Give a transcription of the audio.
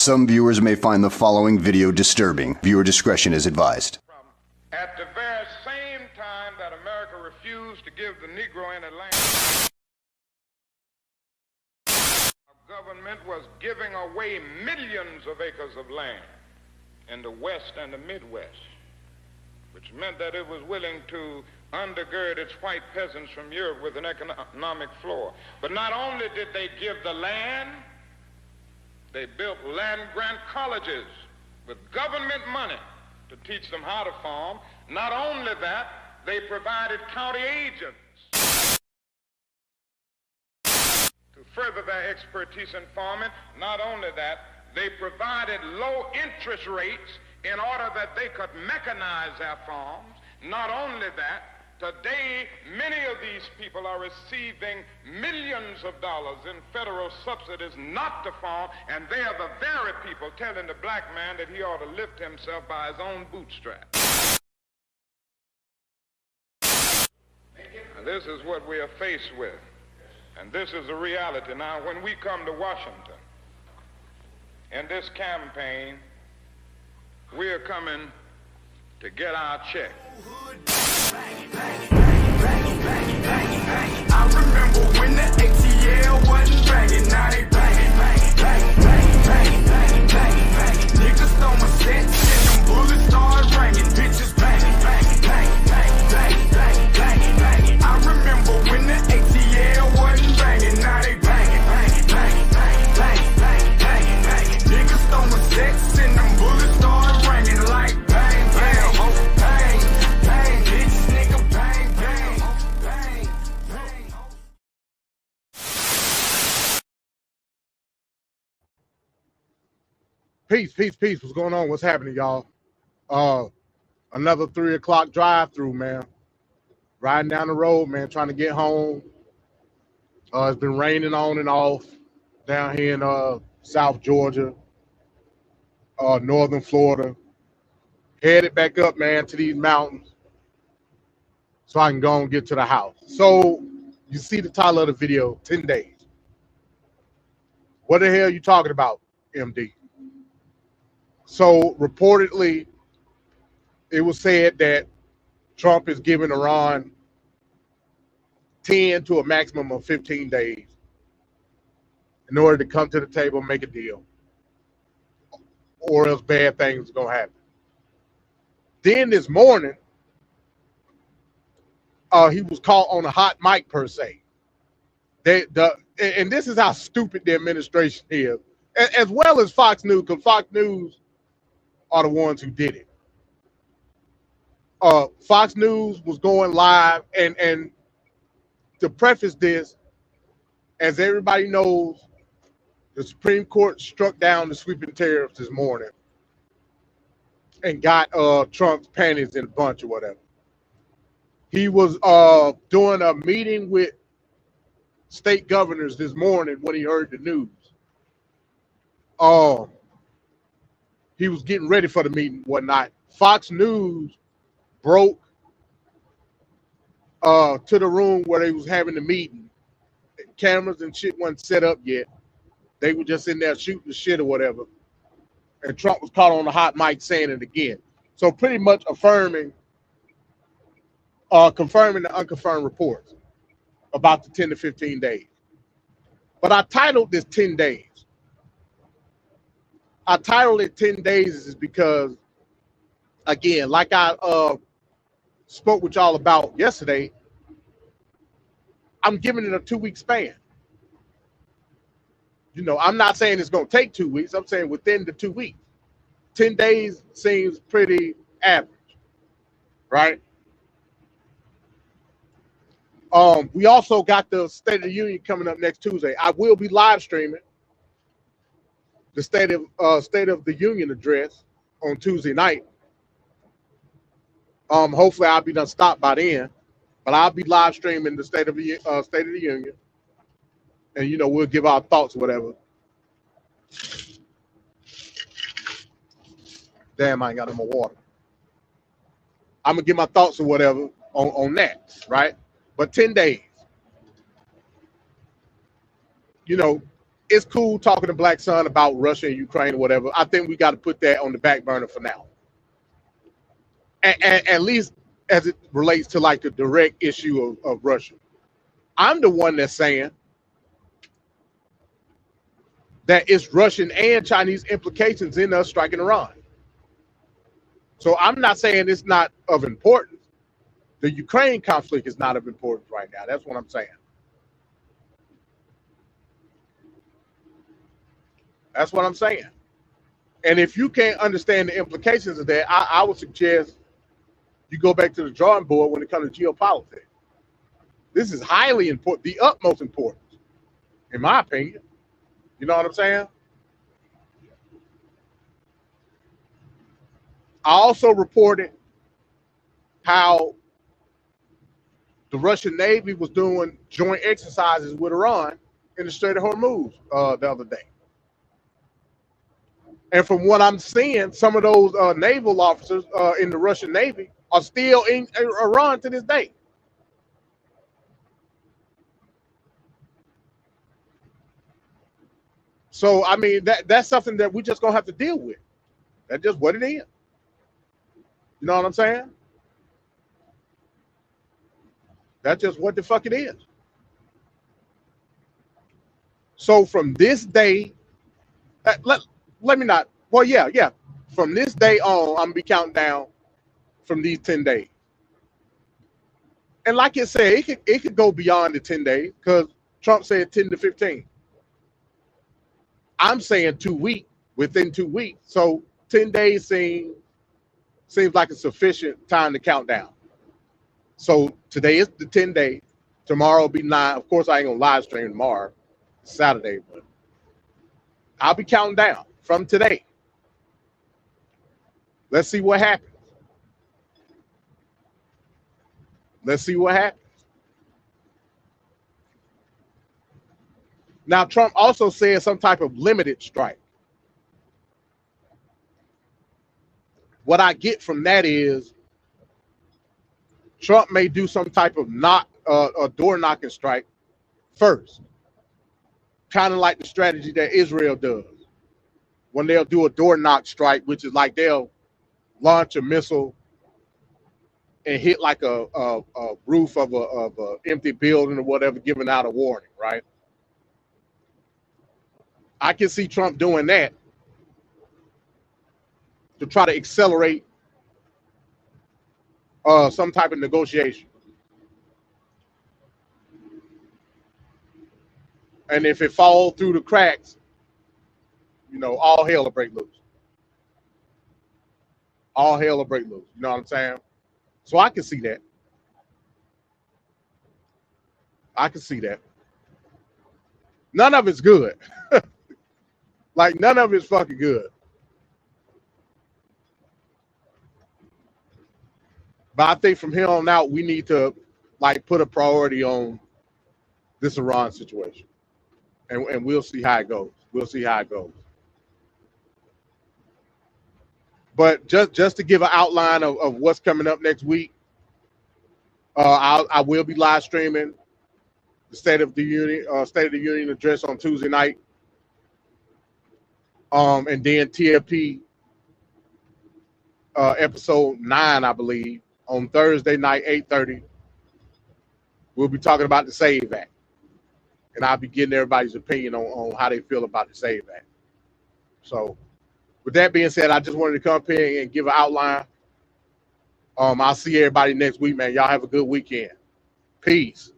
Some viewers may find the following video disturbing. Viewer discretion is advised. At the very same time that America refused to give the Negro any land, our government was giving away millions of acres of land in the West and the Midwest, which meant that it was willing to undergird its white peasants from Europe with an economic floor. But not only did they give the land, they built land-grant colleges with government money to teach them how to farm. Not only that, they provided county agents to further their expertise in farming. Not only that, they provided low interest rates in order that they could mechanize their farms. Not only that, today, many of these people are receiving millions of dollars in federal subsidies not to farm, and they are the very people telling the black man that he ought to lift himself by his own bootstraps. And this is what we are faced with, and this is the reality. Now, when we come to Washington, in this campaign, we are coming to get our check. I remember when the ATL wasn't banging, now they banging, banging, banging, banging, banging, banging, banging, banging. Niggas throwing sets and them bullets start ringing, bitches banging, banging, banging, banging, banging, banging, banging, banging. I remember when the ATL wasn't banging, now they banging, banging, banging, banging, banging, banging, banging, banging. Niggas throwing sets and them bullets start ringing like bang, bang, bang, bang, bitch, nigga, bang, bang, bang, bang. Peace. What's going on? What's happening, y'all? Another 3 o'clock drive-through, man. Riding down the road, man, trying to get home. It's been raining on and off down here in South Georgia, northern Florida. Headed back up, man, to these mountains so I can go and get to the house. So you see the title of the video, 10 days. What the hell are you talking about, MD? So reportedly, it was said that Trump is giving Iran 10 to a maximum of 15 days in order to come to the table and make a deal, or else bad things are going to happen. Then this morning, he was caught on a hot mic, per se. And this is how stupid the administration is, as well as Fox News, because Fox News are the ones who did it. Fox News was going live, and to preface this, as everybody knows, the Supreme Court struck down the sweeping tariffs this morning and got Trump's panties in a bunch or whatever. He was doing a meeting with state governors this morning when he heard the news. He was getting ready for the meeting, whatnot. Fox News broke to the room where they was having the meeting. Cameras and shit wasn't set up yet. They were just in there shooting the shit or whatever. And Trump was caught on the hot mic saying it again. So pretty much confirming the unconfirmed reports about the 10 to 15 days. But I titled this 10 days. I titled it 10 days is because, again, like I spoke with y'all about yesterday, I'm giving it a 2-week span. You know, I'm not saying it's going to take 2 weeks. I'm saying within the 2 weeks. 10 days seems pretty average, right? We also got the State of the Union coming up next Tuesday. I will be live streaming the State of the Union address on Tuesday night. Hopefully I'll be done stopped by then, but I'll be live streaming the State of the Union, and you know, we'll give our thoughts or whatever. Damn, I ain't got no more water. I'm gonna give my thoughts or whatever on that, right? But 10 days, you know, it's cool talking to Black Sun about Russia and Ukraine or whatever. I think we got to put that on the back burner for now. And at least as it relates to like the direct issue of Russia. I'm the one that's saying that it's Russian and Chinese implications in us striking Iran. So I'm not saying it's not of importance. The Ukraine conflict is not of importance right now. That's what I'm saying. That's what I'm saying. And if you can't understand the implications of that, I would suggest you go back to the drawing board when it comes to geopolitics. This is highly important, the utmost importance, in my opinion. You know what I'm saying? I also reported how the Russian Navy was doing joint exercises with Iran in the Strait of Hormuz the other day. And from what I'm seeing, some of those naval officers in the Russian Navy are still in Iran to this day. So, I mean, that's something that we just going to have to deal with. That's just what it is. You know what I'm saying? That's just what the fuck it is. So from this day, let me not. Well, yeah. From this day on, I'm going to be counting down from these 10 days. And like I said, it could go beyond the 10 days because Trump said 10 to 15. I'm saying 2 weeks, within 2 weeks. So 10 days seems like a sufficient time to count down. So today is the 10 days. Tomorrow will be 9. Of course, I ain't gonna live stream tomorrow, Saturday, but I'll be counting down from today. Let's see what happens. Let's see what happens. Now, Trump also said some type of limited strike. What I get from that is Trump may do some type of a door knocking strike first, kind of like the strategy that Israel does when they'll do a door knock strike, which is like they'll launch a missile and hit like a roof of a empty building or whatever, giving out a warning, right? I can see Trump doing that to try to accelerate some type of negotiation. And if it falls through the cracks, you know, all hell will break loose. All hell will break loose. You know what I'm saying? So I can see that. I can see that. None of it's good. Like, none of it's fucking good. But I think from here on out, we need to, like, put a priority on this Iran situation. And we'll see how it goes. We'll see how it goes. But just to give an outline of what's coming up next week, I will be live streaming the State of the Union address on Tuesday night. And then TFP episode 9, I believe, on Thursday night, 8:30. We'll be talking about the SAVE Act. And I'll be getting everybody's opinion on how they feel about the SAVE Act. So with that being said, I just wanted to come up here and give an outline. I'll see everybody next week, man. Y'all have a good weekend. Peace.